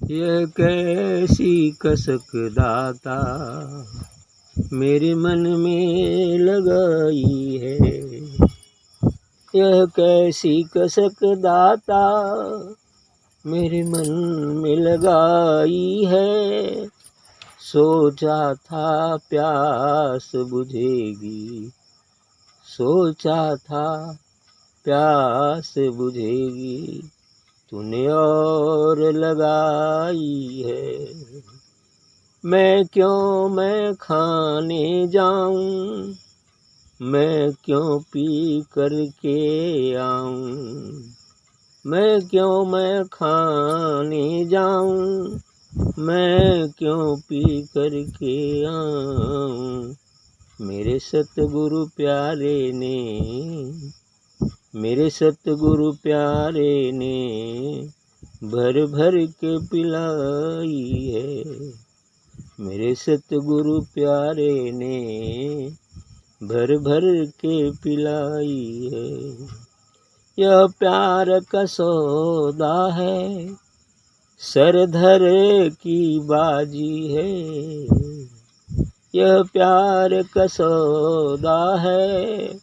यह कैसी कसक दाता मेरे मन में लगाई है। यह कैसी कसक दाता मेरे मन में लगाई है। सोचा था प्यास बुझेगी, सोचा था प्यास बुझेगी, तूने और लगाई है। मैं खाने जाऊं, मैं क्यों पी करके आऊं, मैं खाने जाऊं, मैं क्यों पी करके आऊं। मेरे सतगुरु प्यारे ने, मेरे सतगुरु प्यारे ने भर भर के पिलाई है। मेरे सतगुरु प्यारे ने भर भर के पिलाई है। यह प्यार का सौदा है, सर धर की बाजी है। यह प्यार का सौदा है,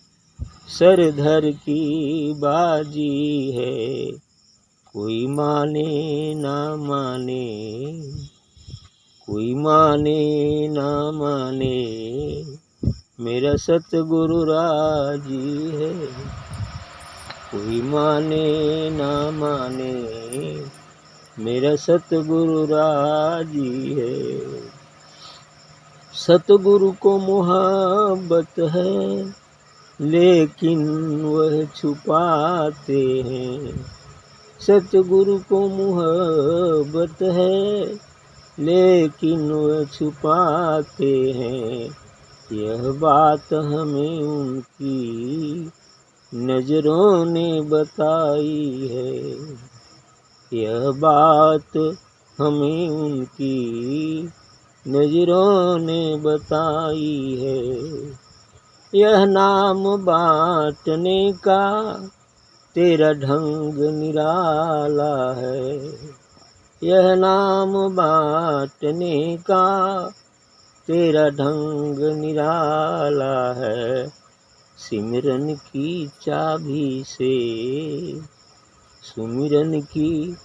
सर धर की बाजी है। कोई माने ना माने, कोई माने ना माने, मेरा सतगुरु राजी है। कोई माने ना माने, मेरा सतगुरु राजी है। सतगुरु को मोहब्बत है, लेकिन वह छुपाते हैं। सतगुरु को मोहब्बत है, लेकिन वह छुपाते हैं। यह बात हमें उनकी नजरों ने बताई है। यह बात हमें उनकी नजरों ने बताई है। यह नाम बांटने का तेरा ढंग निराला है। यह नाम बांटने का तेरा ढंग निराला है। सिमरन की चाबी से, सुमिरन की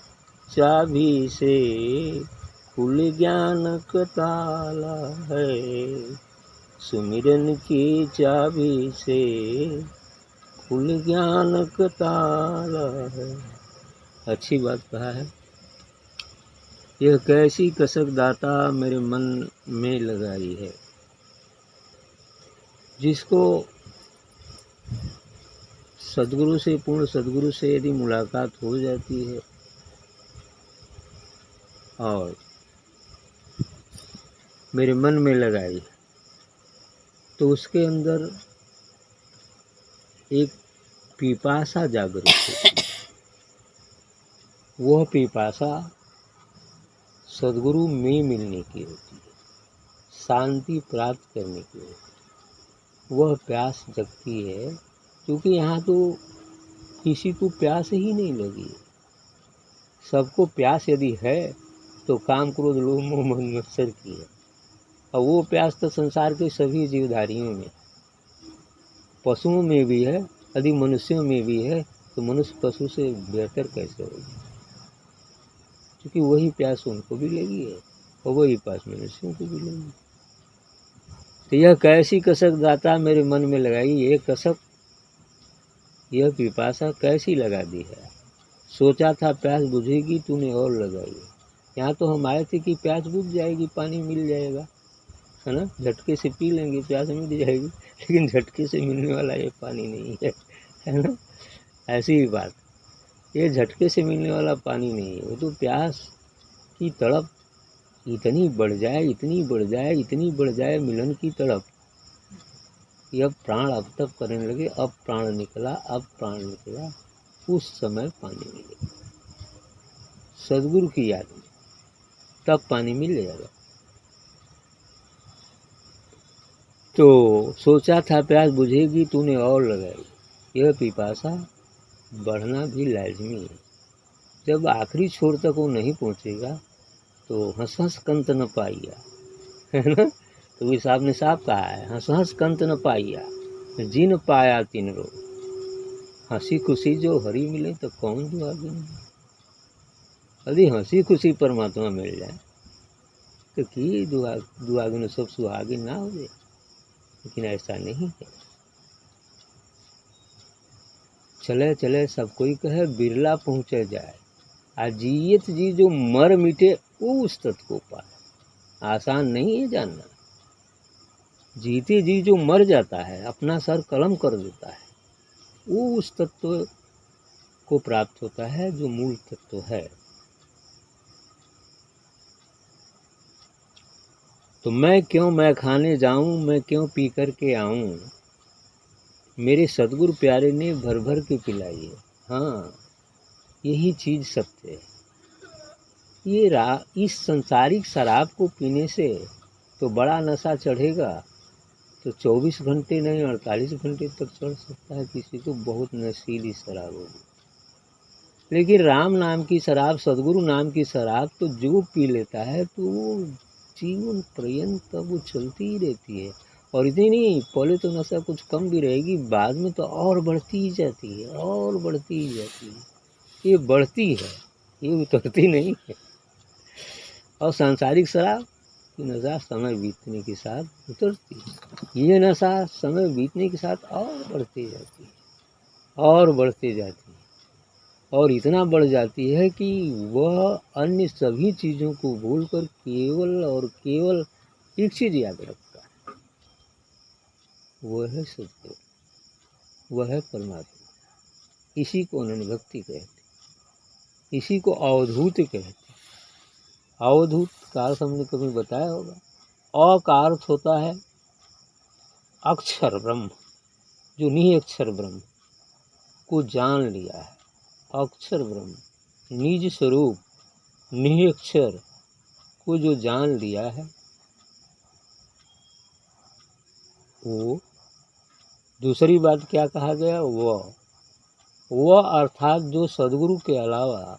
चाबी से खुल ज्ञान का ताला है। सुमिरन की चाबी से खुल ज्ञान का ताला है। अच्छी बात कहा है। यह कैसी कसक दाता मेरे मन में लगाई है। जिसको सद्गुरु से, पूर्ण सद्गुरु से यदि मुलाकात हो जाती है और मेरे मन में लगाई, तो उसके अंदर एक पिपासा जागृत होती है। वह पिपासा सद्गुरु में मिलने की होती है, शांति प्राप्त करने की होती है। वह प्यास जगती है, क्योंकि यहाँ तो किसी को प्यास ही नहीं लगी। सबको प्यास यदि है तो काम क्रोध लोभ मोह मद मत्सर की है। और वो प्यास तो संसार के सभी जीवधारियों में, पशुओं में भी है, यदि मनुष्यों में भी है, तो मनुष्य पशु से बेहतर कैसे होगी। क्योंकि वही प्यास उनको भी लगी है और वही प्यास मनुष्यों को भी लगी। तो यह कैसी कसक दाता मेरे मन में लगाई, ये कसक, यह पिपासा कैसी लगा दी है। सोचा था प्यास बुझेगी, तूने और लगाई। यहाँ तो हम आए थे कि प्यास बुझ जाएगी, पानी मिल जाएगा, है ना, झटके से पी लेंगे, प्यास मिट जाएगी। लेकिन झटके से मिलने वाला ये पानी नहीं है ना। ऐसी ही बात, ये झटके से मिलने वाला पानी नहीं है। वो तो प्यास की तड़प इतनी बढ़ जाए, इतनी बढ़ जाए, इतनी बढ़ जाए, मिलन की तड़प, कि अब प्राण अब तक करने लगे। अब प्राण निकला, अब प्राण निकला, उस समय पानी मिलेगा। सद्गुरु की याद में तब पानी मिल जाएगा। तो सोचा था प्यास बुझेगी, तूने और लगाई। यह पिपासा बढ़ना भी लाजमी है। जब आखिरी छोर तक वो नहीं पहुँचेगा तो हंस हंस कंत न पाइया, है ना। तो इस साहब ने साफ कहा है, हंस हंस कंत न पाइया, जिन पाया तिन रो। हंसी खुशी जो हरि मिले तो कौन दुआगिन। यदि हंसी खुशी परमात्मा मिल जाए तो कि दुआगिन सब सुहागिन ना हो जाए, लेकिन ऐसा नहीं है। चले चले सब कोई कहे, बिरला पहुँचे जाए, अजीयत जी जो मर मिटे वो उस तत्व को पाए। आसान नहीं है जानना। जीते जी जो मर जाता है, अपना सर कलम कर देता है, वो उस तत्व को प्राप्त होता है जो मूल तत्व है। तो मैं क्यों मैं खाने जाऊं, मैं क्यों पी कर के आऊं, मेरे सतगुरु प्यारे ने भर भर के पिलाई है। हाँ, यही चीज सत्य है। इस संसारिक शराब को पीने से तो बड़ा नशा चढ़ेगा, तो 24 घंटे नहीं 48 घंटे तक चढ़ सकता है किसी को, बहुत नशीली शराब होगी। लेकिन राम नाम की शराब, सदगुरु नाम की शराब तो जो पी लेता है तो वो जीवन पर्यंत वो चलती ही रहती है। और इतनी नहीं, पहले तो नशा कुछ कम भी रहेगी, बाद में तो और बढ़ती ही जाती है, और बढ़ती ही जाती है। ये बढ़ती है, ये उतरती नहीं है। और सांसारिक शराब की नशा समय बीतने के साथ उतरती है, ये नशा समय बीतने के साथ और बढ़ती जाती है, और बढ़ती जाती है, और इतना बढ़ जाती है कि वह अन्य सभी चीज़ों को भूलकर केवल और केवल एक चीज़ याद रखता है, वह है सत्य, वह है परमात्मा। इसी को अनन्य भक्ति कहते, इसी को अवधूत कहते। अवधूत का अर्थ हमने कभी बताया होगा। अ का अर्थ होता है अक्षर ब्रह्म, जो निरक्षर ब्रह्म को जान लिया है। अक्षर ब्रह्म, निज स्वरूप निरक्षर को जो जान लिया है, वो। दूसरी बात क्या कहा गया, वह अर्थात जो सदगुरु के अलावा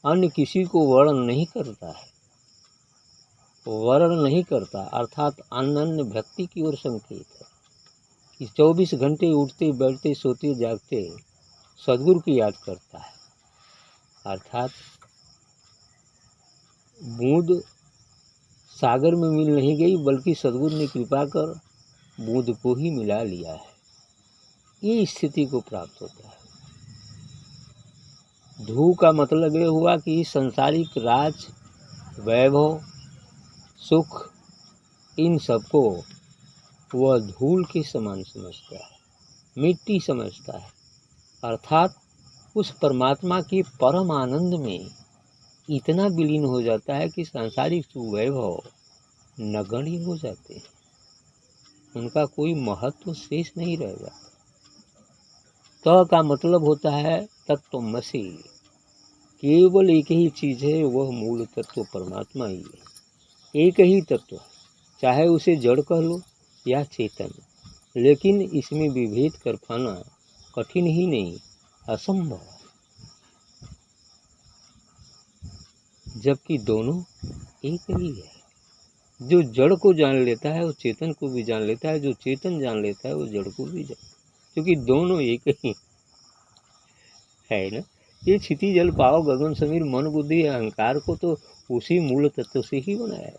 अन्य किसी को वर्णन नहीं करता है, वर्णन नहीं करता, अर्थात अनन्य भक्ति की ओर संकेत है कि 24 घंटे उठते बैठते सोते जागते सदगुरु की याद करता है। अर्थात बूंद सागर में मिल नहीं गई, बल्कि सदगुरु ने कृपा कर बूंद को ही मिला लिया है। ये स्थिति को प्राप्त होता है। धू का मतलब ये हुआ कि संसारिक राज, वैभव, सुख, इन सबको वह धूल के समान समझता है, मिट्टी समझता है। अर्थात उस परमात्मा के परम आनंद में इतना विलीन हो जाता है कि सांसारिक वैभव नगण्य हो जाते हैं, उनका कोई महत्व शेष नहीं रह जाता। त का मतलब होता है तत्वमसि, केवल एक ही चीज़ है, वह मूल तत्व परमात्मा ही है। एक ही तत्व, चाहे उसे जड़ कह लो या चेतन, लेकिन इसमें विभेद कर पाना कठिन ही नहीं, असंभव, जबकि दोनों एक ही है। जो जड़ को जान लेता है वो चेतन को भी जान लेता है, जो चेतन जान लेता है वो जड़ को भी जान, क्योंकि दोनों एक ही है ना। ये क्षिति जल पाओ गगन समीर मन बुद्धि अहंकार को तो उसी मूल तत्व से ही बनाया है।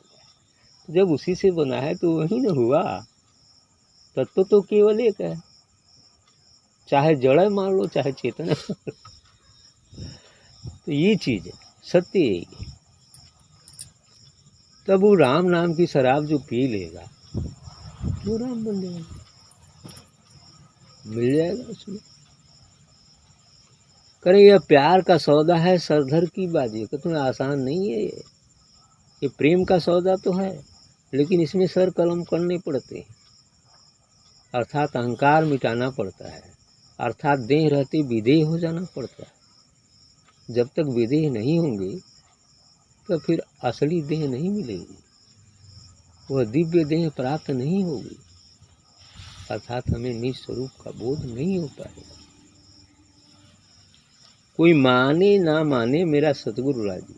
जब उसी से बना है तो वही न हुआ। तत्व तो केवल एक है, चाहे जड़ मान लो चाहे चेतन है। तो ये चीज है, सत्य यही है। तब वो राम नाम की शराब जो पी लेगा वो राम बन जाएगा, मिल जाएगा उसमें। करे यह प्यार का सौदा है सरधर की बाजी, कितना आसान नहीं है ये प्रेम का सौदा तो है, लेकिन इसमें सर कलम करने पड़ते हैं। अर्थात अहंकार मिटाना पड़ता है, अर्थात देह रहते विदेह हो जाना पड़ता है। जब तक विदेह नहीं होंगे तो फिर असली देह नहीं मिलेगी, वह दिव्य देह प्राप्त नहीं होगी, अर्थात हमें निज स्वरूप का बोध नहीं हो पाएगा। कोई माने ना माने, मेरा सतगुरु राजी,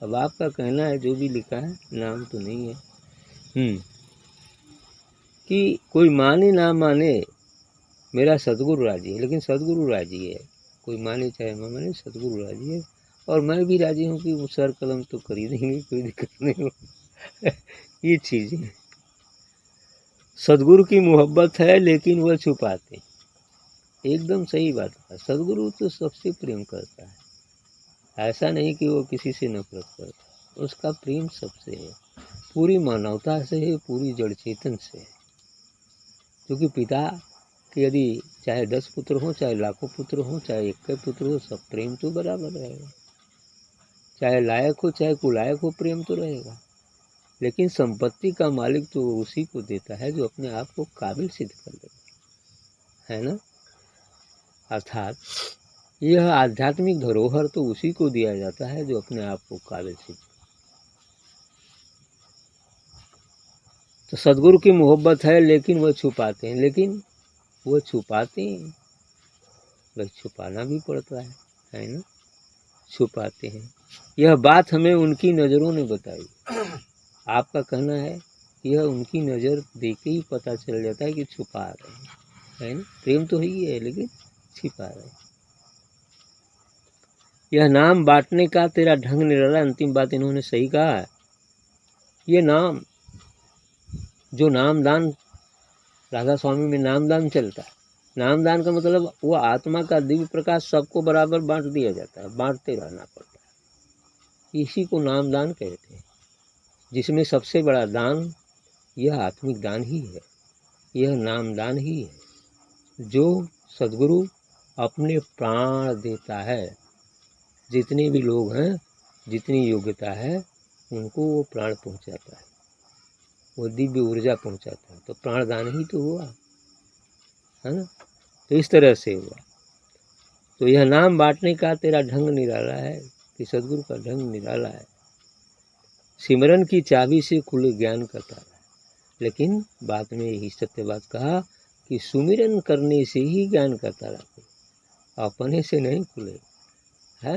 अब आपका कहना है, जो भी लिखा है, नाम तो नहीं है। कि कोई माने ना माने, मेरा सदगुरु राजी है। लेकिन सदगुरु राजी है, कोई माने चाहे ना माने, सदगुरु राजी है। और मैं भी राजी हूँ कि वो सर कलम तो खरीदेंगे, कोई दिक्कत नहीं हो। ये चीज़ें सदगुरु की मोहब्बत है, लेकिन वह छुपाते। एकदम सही बात है। सदगुरु तो सबसे प्रेम करता है, ऐसा नहीं कि वो किसी से नफरत करता। उसका प्रेम सबसे है, पूरी मानवता से है, पूरी जड़ चेतन से है। क्योंकि पिता कि यदि चाहे 10 पुत्र हों, चाहे लाखों पुत्र हों, चाहे एक पुत्र हो, सब प्रेम तो बराबर रहेगा। चाहे लायक हो चाहे कुलायक हो, प्रेम तो रहेगा। लेकिन संपत्ति का मालिक तो उसी को देता है जो अपने आप को काबिल सिद्ध कर लेता है ना। अर्थात यह आध्यात्मिक धरोहर तो उसी को दिया जाता है जो अपने आप को काबिल सिद्ध। तो सदगुरु की मोहब्बत है, लेकिन वह छुपाते हैं। लेकिन वह छुपाते हैं, बस छुपाना भी पड़ता है ना। छुपाते हैं। यह बात हमें उनकी नज़रों ने बताई। आपका कहना है कि यह उनकी नज़र देख के ही पता चल जाता है कि छुपा रहे हैं, है ना। प्रेम तो ही है, लेकिन छिपा रहे हैं। यह नाम बांटने का तेरा ढंग निराला। अंतिम बात इन्होंने सही कहा है। ये नाम, जो नामदान, राधा स्वामी में नामदान चलता है। नामदान का मतलब वो आत्मा का दिव्य प्रकाश सबको बराबर बांट दिया जाता है, बांटते रहना पड़ता है। इसी को नामदान कहते हैं, जिसमें सबसे बड़ा दान यह आत्मिक दान ही है, यह नामदान ही है। जो सद्गुरु अपने प्राण देता है, जितने भी लोग हैं, जितनी योग्यता है, उनको वो प्राण पहुंचाता है, वो दिव्य ऊर्जा पहुंचाता है। तो प्राणदान ही तो हुआ, है ना। तो इस तरह से हुआ। तो यह नाम बांटने का तेरा ढंग निराला है, कि सद्गुरु का ढंग निराला है। सिमरन की चाबी से खुले ज्ञान का ताला। लेकिन बाद में यही सत्य बात कहा कि सुमिरन करने से ही ज्ञान का ताला खुले, अपने से नहीं खुले है।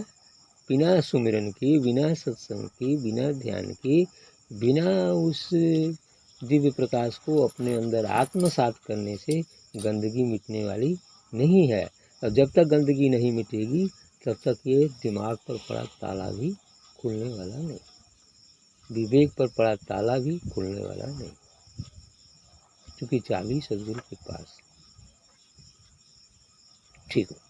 बिना सुमिरन की, बिना सत्संग की, बिना ध्यान की, बिना उस दिव्य प्रकाश को अपने अंदर आत्मसात करने से गंदगी मिटने वाली नहीं है। और जब तक गंदगी नहीं मिटेगी, तब तक ये दिमाग पर पड़ा ताला भी खुलने वाला नहीं, विवेक पर पड़ा ताला भी खुलने वाला नहीं, क्योंकि चाबी सद्गुरु के पास। ठीक है।